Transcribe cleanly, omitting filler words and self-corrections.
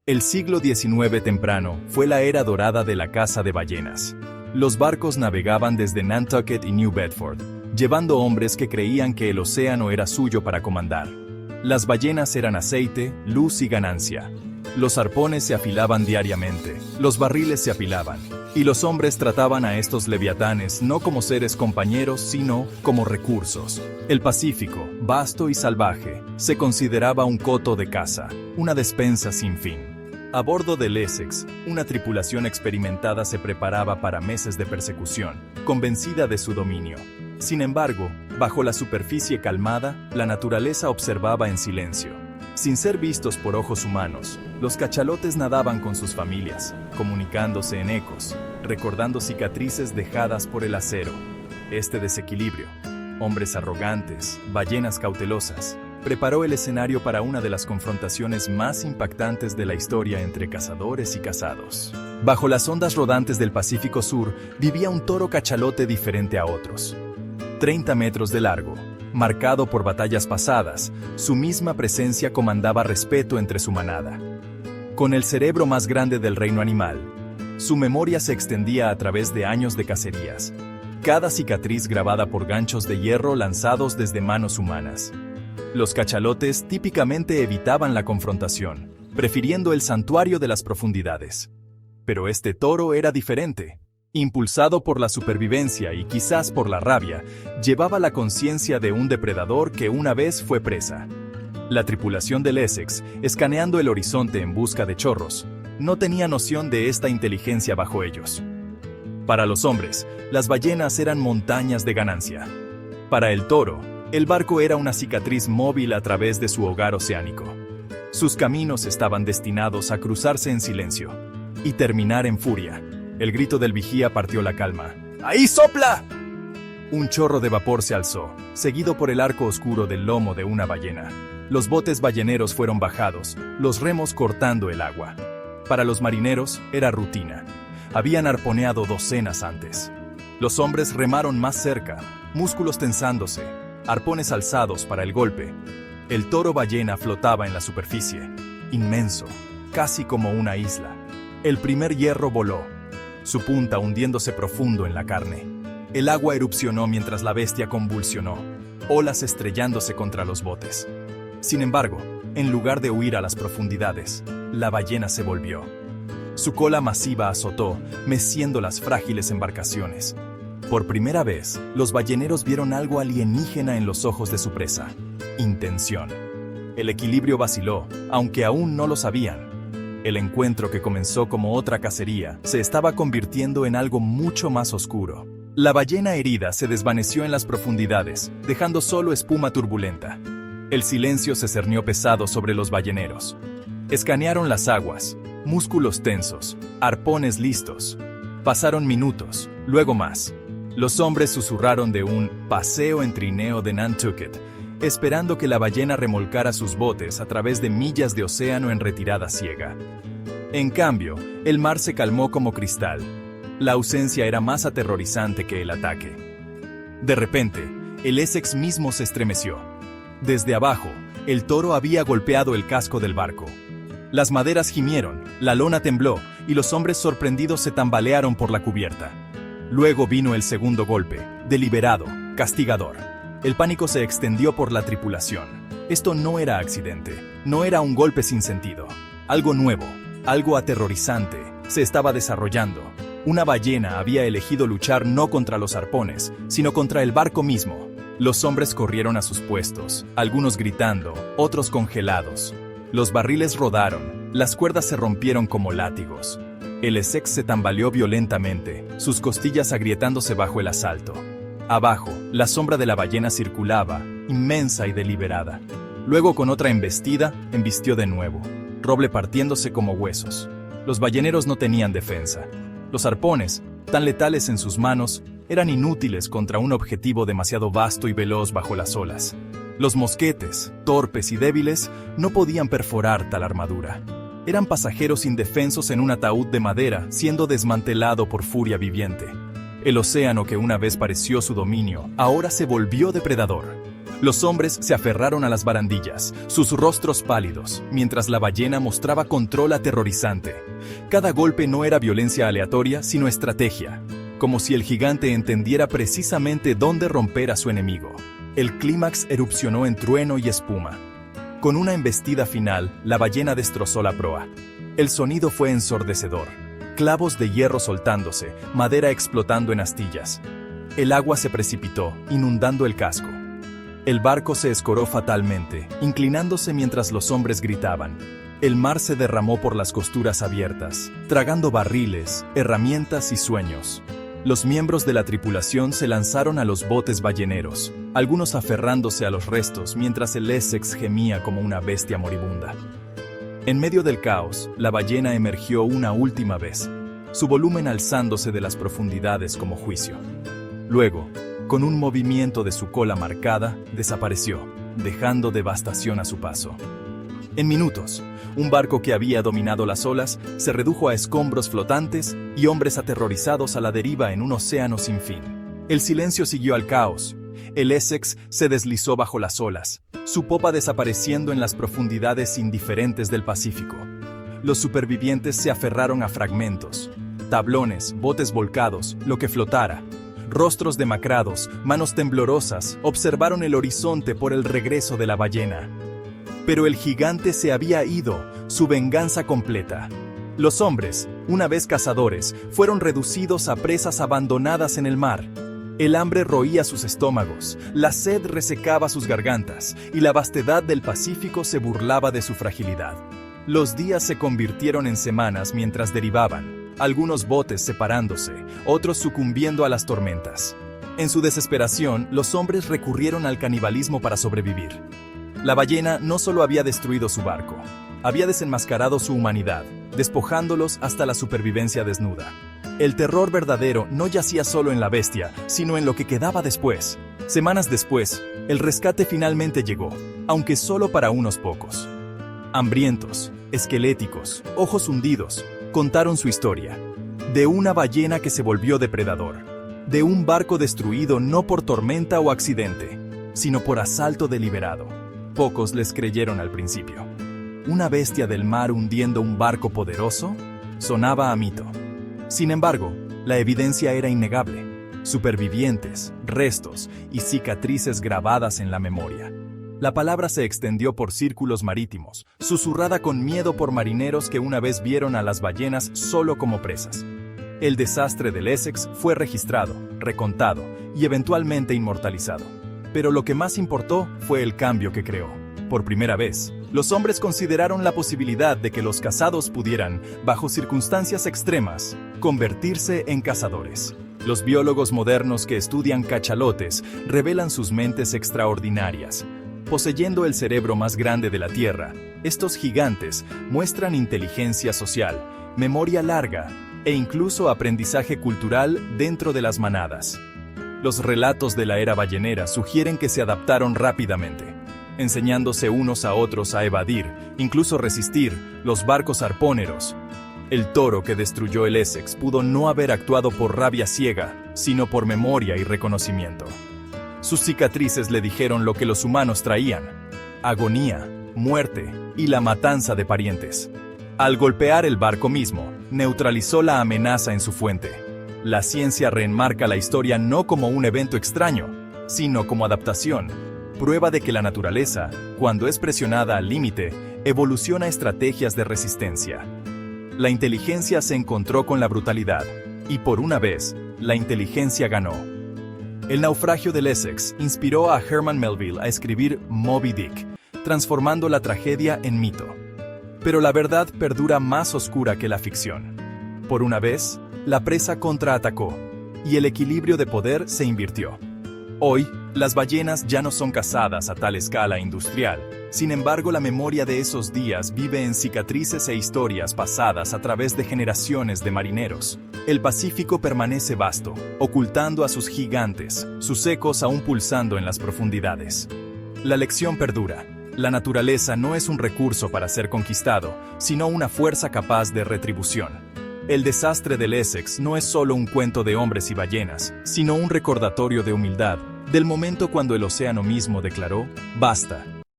El siglo XIX temprano fue la era dorada de la caza de ballenas. Los barcos navegaban desde Nantucket y New Bedford, llevando hombres que creían que el océano era suyo para comandar. Las ballenas eran aceite, luz y ganancia. Los arpones se afilaban diariamente, los barriles se apilaban, y los hombres trataban a estos leviatanes no como seres compañeros, sino como recursos. El Pacífico, vasto y salvaje, se consideraba un coto de caza, una despensa sin fin. A bordo del Essex, una tripulación experimentada se preparaba para meses de persecución, convencida de su dominio. Sin embargo, bajo la superficie calmada, la naturaleza observaba en silencio. Sin ser vistos por ojos humanos, los cachalotes nadaban con sus familias, comunicándose en ecos, recordando cicatrices dejadas por el acero. Este desequilibrio, hombres arrogantes, ballenas cautelosas, preparó el escenario para una de las confrontaciones más impactantes de la historia entre cazadores y cazados. Bajo las ondas rodantes del Pacífico Sur vivía un toro cachalote diferente a otros. 30 metros de largo, marcado por batallas pasadas, su misma presencia comandaba respeto entre su manada. Con el cerebro más grande del reino animal, su memoria se extendía a través de años de cacerías, cada cicatriz grabada por ganchos de hierro lanzados desde manos humanas. Los cachalotes típicamente evitaban la confrontación, prefiriendo el santuario de las profundidades. Pero este toro era diferente. Impulsado por la supervivencia y quizás por la rabia, llevaba la conciencia de un depredador que una vez fue presa. La tripulación del Essex, escaneando el horizonte en busca de chorros, no tenía noción de esta inteligencia bajo ellos. Para los hombres, las ballenas eran montañas de ganancia. Para el toro, el barco era una cicatriz móvil a través de su hogar oceánico. Sus caminos estaban destinados a cruzarse en silencio y terminar en furia. El grito del vigía partió la calma. ¡Ahí sopla! Un chorro de vapor se alzó, seguido por el arco oscuro del lomo de una ballena. Los botes balleneros fueron bajados, los remos cortando el agua. Para los marineros era rutina. Habían arponeado docenas antes. Los hombres remaron más cerca, músculos tensándose, arpones alzados para el golpe. El toro ballena flotaba en la superficie, inmenso, casi como una isla. El primer hierro voló, su punta hundiéndose profundo en la carne. El agua erupcionó mientras la bestia convulsionó, olas estrellándose contra los botes. Sin embargo, en lugar de huir a las profundidades, la ballena se volvió. Su cola masiva azotó, meciendo las frágiles embarcaciones. Por primera vez, los balleneros vieron algo alienígena en los ojos de su presa: intención. El equilibrio vaciló, aunque aún no lo sabían. El encuentro, que comenzó como otra cacería, se estaba convirtiendo en algo mucho más oscuro. La ballena herida se desvaneció en las profundidades, dejando solo espuma turbulenta. El silencio se cernió pesado sobre los balleneros. Escanearon las aguas, músculos tensos, arpones listos. Pasaron minutos, luego más. Los hombres susurraron de un paseo en trineo de Nantucket, esperando que la ballena remolcara sus botes a través de millas de océano en retirada ciega. En cambio, el mar se calmó como cristal. La ausencia era más aterrorizante que el ataque. De repente, el Essex mismo se estremeció. Desde abajo, el toro había golpeado el casco del barco. Las maderas gimieron, la lona tembló, y los hombres sorprendidos se tambalearon por la cubierta. Luego vino el segundo golpe, deliberado, castigador. El pánico se extendió por la tripulación. Esto no era accidente, no era un golpe sin sentido. Algo nuevo, algo aterrorizante, se estaba desarrollando. Una ballena había elegido luchar no contra los arpones, sino contra el barco mismo. Los hombres corrieron a sus puestos, algunos gritando, otros congelados. Los barriles rodaron, las cuerdas se rompieron como látigos. El Essex se tambaleó violentamente, sus costillas agrietándose bajo el asalto. Abajo, la sombra de la ballena circulaba, inmensa y deliberada. Luego, con otra embestida, embistió de nuevo, roble partiéndose como huesos. Los balleneros no tenían defensa. Los arpones, tan letales en sus manos, eran inútiles contra un objetivo demasiado vasto y veloz bajo las olas. Los mosquetes, torpes y débiles, no podían perforar tal armadura. Eran pasajeros indefensos en un ataúd de madera, siendo desmantelado por furia viviente. El océano, que una vez pareció su dominio, ahora se volvió depredador. Los hombres se aferraron a las barandillas, sus rostros pálidos, mientras la ballena mostraba control aterrorizante. Cada golpe no era violencia aleatoria, sino estrategia, como si el gigante entendiera precisamente dónde romper a su enemigo. El clímax erupcionó en trueno y espuma. Con una embestida final, la ballena destrozó la proa. El sonido fue ensordecedor. Clavos de hierro soltándose, madera explotando en astillas. El agua se precipitó, inundando el casco. El barco se escoró fatalmente, inclinándose mientras los hombres gritaban. El mar se derramó por las costuras abiertas, tragando barriles, herramientas y sueños. Los miembros de la tripulación se lanzaron a los botes balleneros, algunos aferrándose a los restos mientras el Essex gemía como una bestia moribunda. En medio del caos, la ballena emergió una última vez, su volumen alzándose de las profundidades como juicio. Luego, con un movimiento de su cola marcada, desapareció, dejando devastación a su paso. En minutos, un barco que había dominado las olas se redujo a escombros flotantes y hombres aterrorizados a la deriva en un océano sin fin. El silencio siguió al caos. El Essex se deslizó bajo las olas, su popa desapareciendo en las profundidades indiferentes del Pacífico. Los supervivientes se aferraron a fragmentos, tablones, botes volcados, lo que flotara. Rostros demacrados, manos temblorosas, observaron el horizonte por el regreso de la ballena. Pero el gigante se había ido, su venganza completa. Los hombres, una vez cazadores, fueron reducidos a presas abandonadas en el mar. El hambre roía sus estómagos, la sed resecaba sus gargantas, y la vastedad del Pacífico se burlaba de su fragilidad. Los días se convirtieron en semanas mientras derivaban, algunos botes separándose, otros sucumbiendo a las tormentas. En su desesperación, los hombres recurrieron al canibalismo para sobrevivir. La ballena no solo había destruido su barco, había desenmascarado su humanidad, despojándolos hasta la supervivencia desnuda. El terror verdadero no yacía solo en la bestia, sino en lo que quedaba después. Semanas después, el rescate finalmente llegó, aunque solo para unos pocos. Hambrientos, esqueléticos, ojos hundidos, contaron su historia. De una ballena que se volvió depredador. De un barco destruido no por tormenta o accidente, sino por asalto deliberado. Pocos les creyeron al principio. ¿Una bestia del mar hundiendo un barco poderoso? Sonaba a mito. Sin embargo, la evidencia era innegable. Supervivientes, restos y cicatrices grabadas en la memoria. La palabra se extendió por círculos marítimos, susurrada con miedo por marineros que una vez vieron a las ballenas solo como presas. El desastre del Essex fue registrado, recontado y eventualmente inmortalizado. Pero lo que más importó fue el cambio que creó. Por primera vez, los hombres consideraron la posibilidad de que los cazados pudieran, bajo circunstancias extremas, convertirse en cazadores. Los biólogos modernos que estudian cachalotes revelan sus mentes extraordinarias. Poseyendo el cerebro más grande de la Tierra, estos gigantes muestran inteligencia social, memoria larga e incluso aprendizaje cultural dentro de las manadas. Los relatos de la era ballenera sugieren que se adaptaron rápidamente, enseñándose unos a otros a evadir, incluso resistir, los barcos arpóneros. El toro que destruyó el Essex pudo no haber actuado por rabia ciega, sino por memoria y reconocimiento. Sus cicatrices le dijeron lo que los humanos traían: agonía, muerte y la matanza de parientes. Al golpear el barco mismo, neutralizó la amenaza en su fuente. La ciencia reenmarca la historia no como un evento extraño, sino como adaptación, prueba de que la naturaleza, cuando es presionada al límite, evoluciona estrategias de resistencia. La inteligencia se encontró con la brutalidad, y por una vez, la inteligencia ganó. El naufragio del Essex inspiró a Herman Melville a escribir Moby Dick, transformando la tragedia en mito. Pero la verdad perdura más oscura que la ficción. Por una vez, la presa contraatacó, y el equilibrio de poder se invirtió. Hoy, las ballenas ya no son cazadas a tal escala industrial. Sin embargo, la memoria de esos días vive en cicatrices e historias pasadas a través de generaciones de marineros. El Pacífico permanece vasto, ocultando a sus gigantes, sus ecos aún pulsando en las profundidades. La lección perdura. La naturaleza no es un recurso para ser conquistado, sino una fuerza capaz de retribución. El desastre del Essex no es solo un cuento de hombres y ballenas, sino un recordatorio de humildad, del momento cuando el océano mismo declaró, basta.